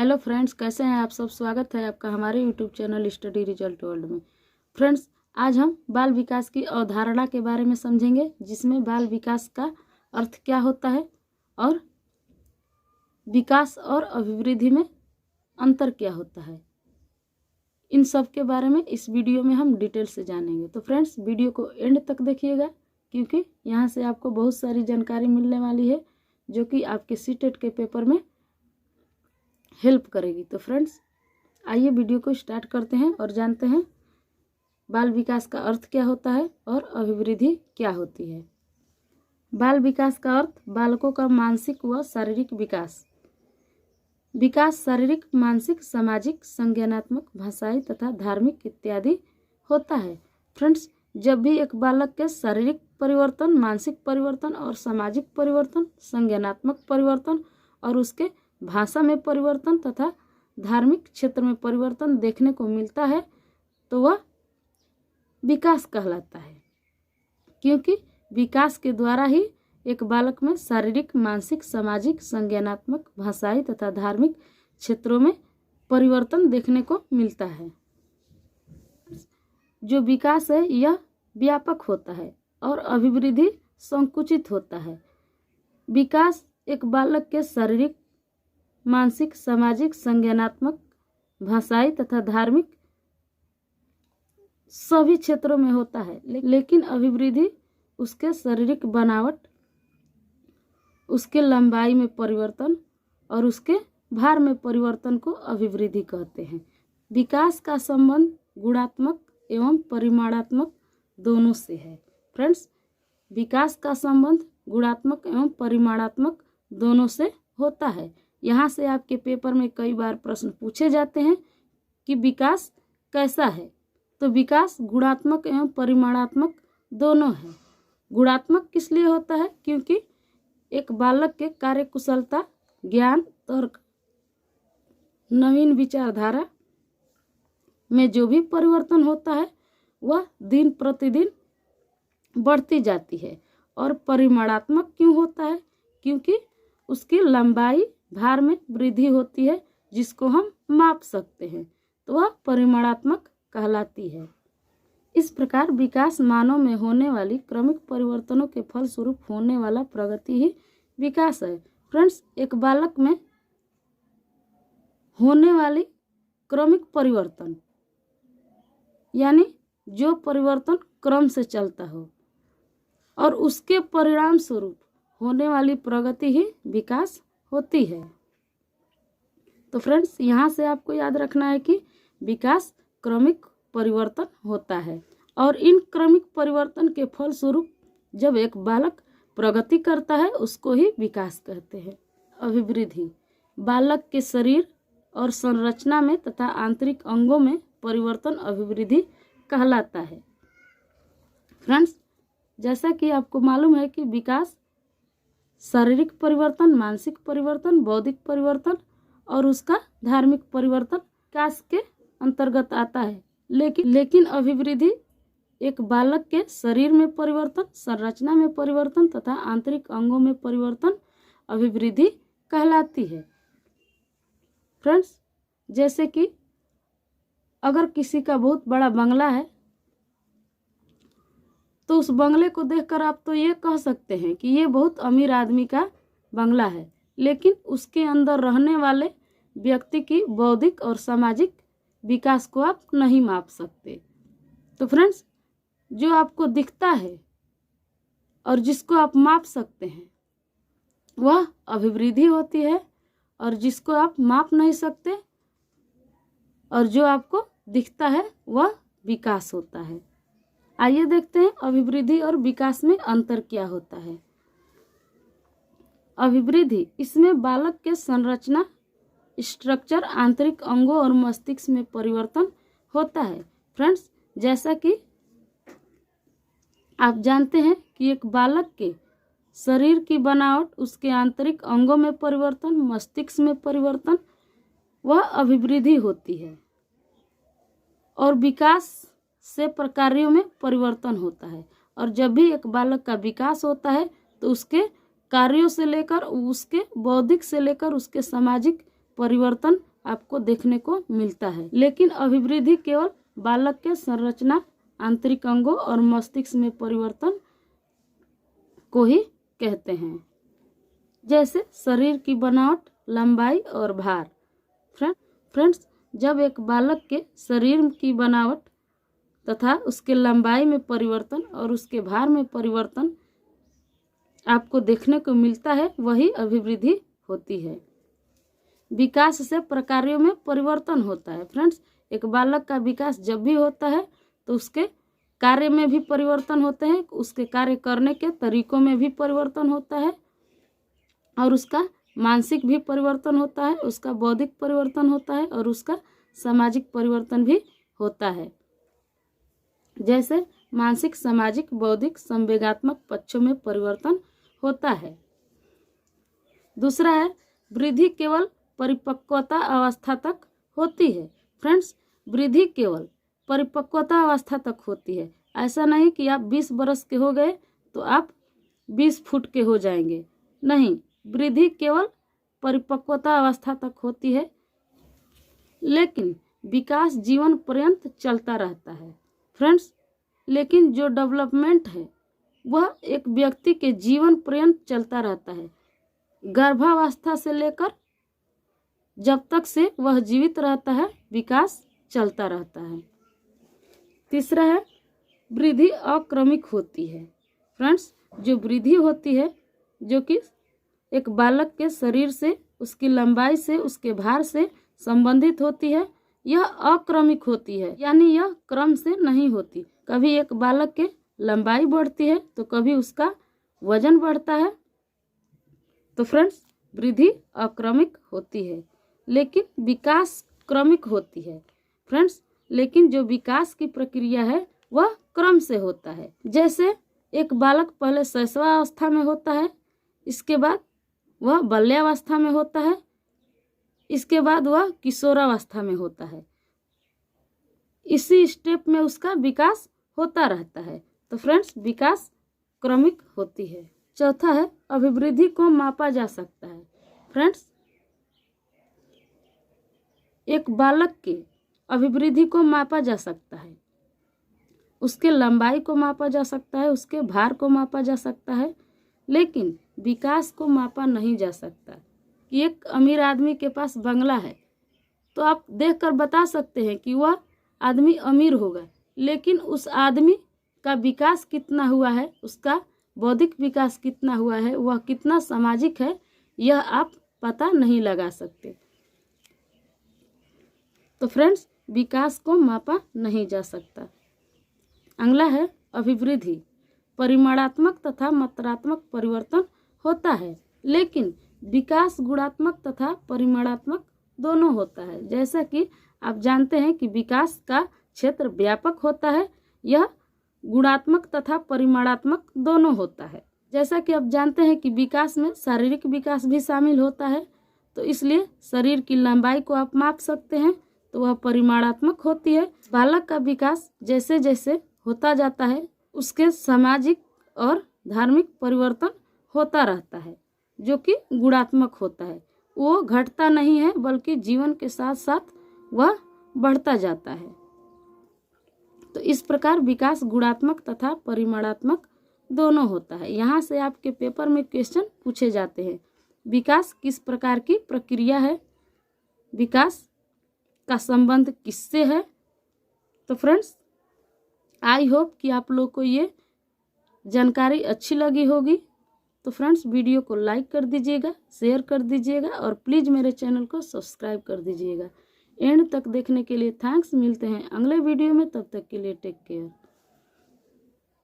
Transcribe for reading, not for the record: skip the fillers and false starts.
Hello friends, कैसे हैं आप सब। स्वागत है आपका हमारे YouTube channel study result world में। फ्रेंड्स, आज हम बाल विकास की अवधारणा के बारे में समझेंगे, जिसमें बाल विकास का अर्थ क्या होता है और विकास और अभिवृद्धि में अंतर क्या होता है। इन सब के बारे में इस वीडियो में हम डिटेल से जानेंगे। तो फ्रेंड्स, वीडियो को एंड तक देखिएगा, क्योंकि यहाँ से आपको बहुत सारी जानकारी मिलने वाली है जो कि आपके सीटेट के पेपर में हेल्प करेगी। तो फ्रेंड्स, आइए वीडियो को स्टार्ट करते हैं और जानते हैं बाल विकास का अर्थ क्या होता है और अभिवृद्धि क्या होती है। बाल विकास का अर्थ बालकों का मानसिक व शारीरिक विकास। विकास शारीरिक, मानसिक, सामाजिक, संज्ञानात्मक, भाषाई तथा धार्मिक इत्यादि होता है। फ्रेंड्स, जब भी एक बालक के शारीरिक परिवर्तन, मानसिक परिवर्तन और सामाजिक परिवर्तन, संज्ञानात्मक परिवर्तन और उसके भाषा में परिवर्तन तथा धार्मिक क्षेत्र में परिवर्तन देखने को मिलता है, तो वह विकास कहलाता है। क्योंकि विकास के द्वारा ही एक बालक में शारीरिक, मानसिक, सामाजिक, संज्ञानात्मक, भाषाई तथा धार्मिक क्षेत्रों में परिवर्तन देखने को मिलता है। जो विकास है यह व्यापक होता है और अभिवृद्धि संकुचित होता है। विकास एक बालक के शारीरिक, मानसिक, सामाजिक, संज्ञानात्मक, भाषाई तथा धार्मिक सभी क्षेत्रों में होता है, लेकिन अभिवृद्धि उसके शारीरिक बनावट, उसके लंबाई में परिवर्तन और उसके भार में परिवर्तन को अभिवृद्धि कहते हैं। विकास का संबंध गुणात्मक एवं परिमाणात्मक दोनों से है। फ्रेंड्स, विकास का संबंध गुणात्मक एवं परिमाणात्मक दोनों से होता है। यहाँ से आपके पेपर में कई बार प्रश्न पूछे जाते हैं कि विकास कैसा है। तो विकास गुणात्मक एवं परिमाणात्मक दोनों है। गुणात्मक किस लिए होता है? क्योंकि एक बालक के कार्य कुशलता, ज्ञान, तर्क, नवीन विचारधारा में जो भी परिवर्तन होता है वह दिन प्रतिदिन बढ़ती जाती है। और परिमाणात्मक क्यों होता है? क्योंकि उसकी लंबाई, भार में वृद्धि होती है, जिसको हम माप सकते हैं, तो वह परिमाणात्मक कहलाती है। इस प्रकार विकास मानव में होने वाली क्रमिक परिवर्तनों के फलस्वरूप होने वाला प्रगति ही विकास है। फ्रेंड्स, एक बालक में होने वाली क्रमिक परिवर्तन यानी जो परिवर्तन क्रम से चलता हो और उसके परिणाम स्वरूप होने वाली प्रगति ही विकास होती है। तो फ्रेंड्स, यहाँ से आपको याद रखना है कि विकास क्रमिक परिवर्तन होता है और इन क्रमिक परिवर्तन के फलस्वरूप जब एक बालक प्रगति करता है उसको ही विकास कहते हैं। अभिवृद्धि बालक के शरीर और संरचना में तथा आंतरिक अंगों में परिवर्तन अभिवृद्धि कहलाता है। फ्रेंड्स, जैसा कि आपको मालूम है कि विकास शारीरिक परिवर्तन, मानसिक परिवर्तन, बौद्धिक परिवर्तन और उसका धार्मिक परिवर्तन विकास के अंतर्गत आता है। लेकिन अभिवृद्धि एक बालक के शरीर में परिवर्तन, संरचना में परिवर्तन तथा आंतरिक अंगों में परिवर्तन अभिवृद्धि कहलाती है। फ्रेंड्स, जैसे कि अगर किसी का बहुत बड़ा बंगला है तो उस बंगले को देखकर आप तो ये कह सकते हैं कि ये बहुत अमीर आदमी का बंगला है, लेकिन उसके अंदर रहने वाले व्यक्ति की बौद्धिक और सामाजिक विकास को आप नहीं माप सकते। तो फ्रेंड्स, जो आपको दिखता है और जिसको आप माप सकते हैं वह अभिवृद्धि होती है, और जिसको आप माप नहीं सकते और जो आपको दिखता है वह विकास होता है। आइए देखते हैं अभिवृद्धि और विकास में अंतर क्या होता है। अभिवृद्धि, इसमें बालक के संरचना, स्ट्रक्चर, आंतरिक अंगों और मस्तिष्क में परिवर्तन होता है। फ्रेंड्स, जैसा कि आप जानते हैं कि एक बालक के शरीर की बनावट, उसके आंतरिक अंगों में परिवर्तन, मस्तिष्क में परिवर्तन, वह अभिवृद्धि होती है। और विकास से प्रकारों में परिवर्तन होता है। और जब भी एक बालक का विकास होता है तो उसके कार्यों से लेकर उसके बौद्धिक से लेकर उसके सामाजिक परिवर्तन आपको देखने को मिलता है। लेकिन अभिवृद्धि केवल बालक के संरचना, आंतरिक अंगों और मस्तिष्क में परिवर्तन को ही कहते हैं, जैसे शरीर की बनावट, लंबाई और भार। फ्रेंड्स, जब एक बालक के शरीर की बनावट तथा उसके लंबाई में परिवर्तन और उसके भार में परिवर्तन आपको देखने को मिलता है, वही अभिवृद्धि होती है। विकास से प्रकारों में परिवर्तन होता है। फ्रेंड्स, एक बालक का विकास जब भी होता है तो उसके कार्य में भी परिवर्तन होते हैं, उसके कार्य करने के तरीकों में भी परिवर्तन होता है और उसका मानसिक भी परिवर्तन होता है, उसका बौद्धिक परिवर्तन होता है और उसका सामाजिक परिवर्तन भी होता है। जैसे मानसिक, सामाजिक, बौद्धिक, संवेगात्मक पक्षों में परिवर्तन होता है। दूसरा है, वृद्धि केवल परिपक्वता अवस्था तक होती है। फ्रेंड्स, वृद्धि केवल परिपक्वता अवस्था तक होती है। ऐसा नहीं कि आप 20 वर्ष के हो गए तो आप 20 फुट के हो जाएंगे, नहीं। वृद्धि केवल परिपक्वता अवस्था तक होती है, लेकिन विकास जीवन पर्यंत चलता रहता है। फ्रेंड्स, लेकिन जो डेवलपमेंट है वह एक व्यक्ति के जीवन पर्यंत चलता रहता है, गर्भावस्था से लेकर जब तक से वह जीवित रहता है, विकास चलता रहता है। तीसरा है, वृद्धि अक्रमिक होती है। फ्रेंड्स, जो वृद्धि होती है, जो कि एक बालक के शरीर से, उसकी लंबाई से, उसके भार से संबंधित होती है, यह अक्रमिक होती है, यानी यह क्रम से नहीं होती। कभी एक बालक के लंबाई बढ़ती है तो कभी उसका वजन बढ़ता है। तो फ्रेंड्स, वृद्धि अक्रमिक होती है, लेकिन विकास क्रमिक होती है। फ्रेंड्स, लेकिन जो विकास की प्रक्रिया है वह क्रम से होता है। जैसे एक बालक पहले शैशवावस्था में होता है, इसके बाद वह बाल्यावस्था में होता है, इसके बाद वह किशोरावस्था में होता है। इसी स्टेप में उसका विकास होता रहता है। तो फ्रेंड्स, विकास क्रमिक होती है। चौथा है, अभिवृद्धि को मापा जा सकता है। फ्रेंड्स, एक बालक के अभिवृद्धि को मापा जा सकता है, उसके लंबाई को मापा जा सकता है, उसके भार को मापा जा सकता है, लेकिन विकास को मापा नहीं जा सकता। कि एक अमीर आदमी के पास बंगला है तो आप देखकर बता सकते हैं कि वह आदमी अमीर होगा, लेकिन उस आदमी का विकास कितना हुआ है, उसका बौद्धिक विकास कितना हुआ है, वह कितना सामाजिक है, यह आप पता नहीं लगा सकते। तो फ्रेंड्स, विकास को मापा नहीं जा सकता। अगला है, अभिवृद्धि परिमाणात्मक तथा मात्रात्मक परिवर्तन होता है, लेकिन विकास गुणात्मक तथा परिमाणात्मक दोनों होता है। जैसा कि आप जानते हैं कि विकास का क्षेत्र व्यापक होता है, यह गुणात्मक तथा परिमाणात्मक दोनों होता है। जैसा कि आप जानते हैं कि विकास में शारीरिक विकास भी शामिल होता है, तो इसलिए शरीर की लंबाई को आप माप सकते हैं, तो वह परिमाणात्मक होती है। बालक का विकास जैसे जैसे होता जाता है, उसके सामाजिक और धार्मिक परिवर्तन होता रहता है, जो कि गुणात्मक होता है। वो घटता नहीं है, बल्कि जीवन के साथ साथ वह बढ़ता जाता है। तो इस प्रकार विकास गुणात्मक तथा परिमाणात्मक दोनों होता है। यहाँ से आपके पेपर में क्वेश्चन पूछे जाते हैं, विकास किस प्रकार की प्रक्रिया है, विकास का संबंध किससे है। तो फ्रेंड्स, आई होप कि आप लोग को ये जानकारी अच्छी लगी होगी। तो फ्रेंड्स, वीडियो को लाइक कर दीजिएगा, शेयर कर दीजिएगा और प्लीज़ मेरे चैनल को सब्सक्राइब कर दीजिएगा। एंड तक देखने के लिए थैंक्स। मिलते हैं अगले वीडियो में, तब तक के लिए टेक केयर।